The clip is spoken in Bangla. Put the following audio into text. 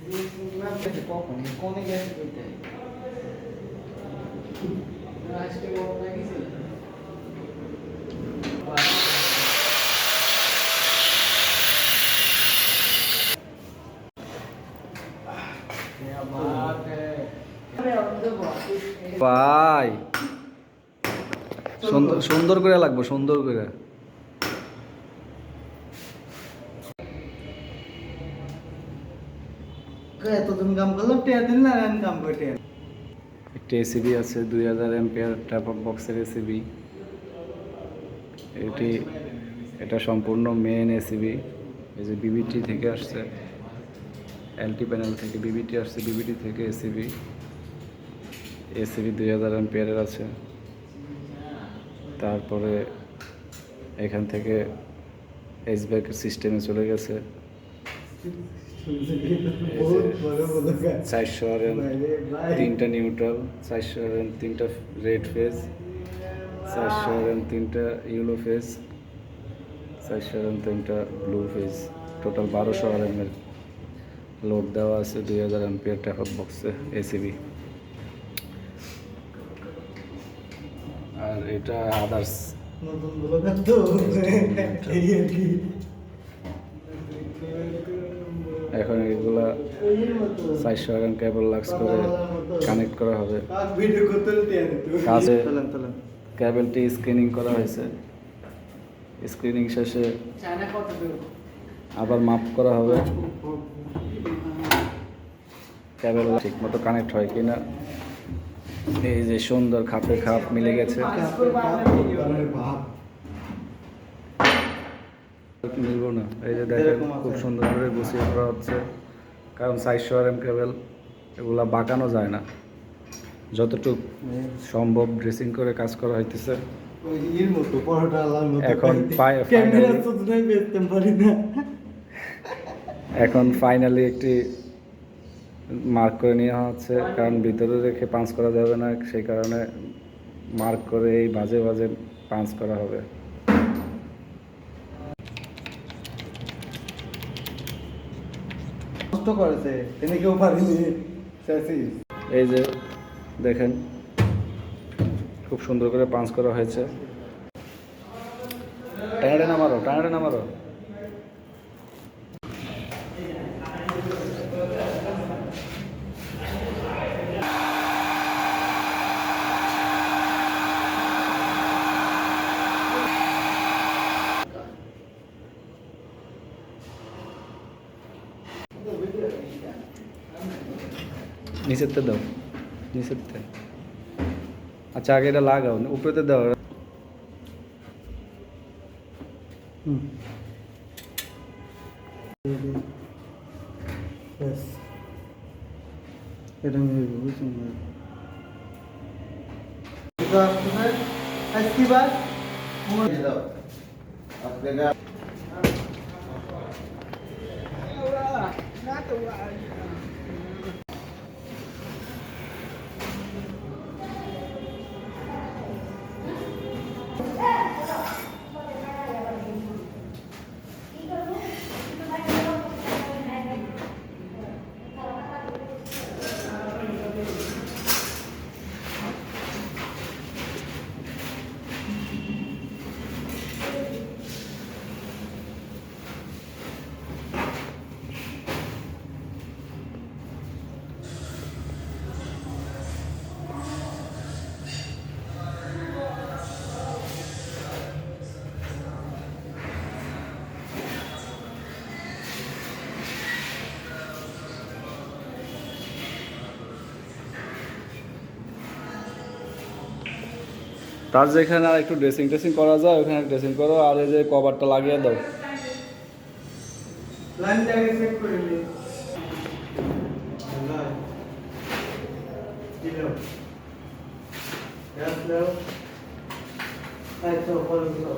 কখন কোনে গেছে কইতে আজকে বড় লাগিছে ভাই সুন্দর সুন্দর করে লাগবো, সুন্দর করে। এত তুমি কাম করলাম টিয়া দিন না আমি কাম করে টিয়া একটা এসিবি আছে 2000 এম্পিয়ার ট্যাপ আপ বক্সের এসিবি। এটা সম্পূর্ণ মেন এসিবি। এই যে বিবিটি থেকে আসছে, এলটি প্যানেল থেকে বিবিটি আসছে, বিবিটি থেকে এসিবি। 2000 এম্পিয়ারের আছে। তারপরে এখান থেকে এইচব্যাক সিস্টেমে চলে গেছে। 400 আরএম 3টা নিউট্রাল, 400 আরএম 3টা রেড ফেজ, 400 আরএম 3টা ইয়েলো ফেজ, 400 আরএম 3টা ব্লু ফেজ। টোটাল 1200 আরএম এর লোড দেওয়া আছে 2000 এম্পিয়ার ট্যাপ আপ বক্সে এসিবি। আর এটা আদার্স নতুন ব্লগার তো এই আর কি। এখন এগুলা 400 আরএম কেবল লাক্স করে কানেক্ট করা হবে। ভিডিও করতে কাজে কেবলটি স্ক্রিনিং করা হয়েছে। স্ক্রিনিং শেষে আবার মাপ করা হবে কেবল ঠিক মতো কানেক্ট হয় কিনা। এই যে সুন্দর খাপে খাপ মিলে গেছে। মিলব না, এই যে দেখেন খুব সুন্দর করে গুছিয়ে করা হচ্ছে। কারণ 400 আরএম কেবল এগুলা বাঁকানো যায় না, যতটুকু সম্ভব ড্রেসিং করে কাজ করা হইতেছে। এখন ফাইনালি একটি মার্ক করে নেওয়া হচ্ছে, কারণ ভিতরে রেখে পাঞ্চ করা যাবে না, সেই কারণে মার্ক করে এই বাজে বাজে পাঞ্চ করা হবে। করেছে তিনি কেউ পারেনি। এই যে দেখেন খুব সুন্দর করে পাঞ্চ করা হয়েছে। টায়ারে নামারো, টায়ারে নামারো। নিচেরতে দাও, নিচেরতে। আচ্ছা আগে এটা লাগাও, উপরেতে দাও। এটা নিয়ে বুঝুন না আজকে বাদ মোড়ে দাও আপনারা না তো তার যেখানে আর একটু ড্রেসিং টেসিং করা যায় ওখানে ড্রেসিং করো, আর এই যে কভারটা লাগিয়ে দাও। লাইনটা আগে চেক করে নি দিলো গ্যাস দাও তাই তো করে দিলো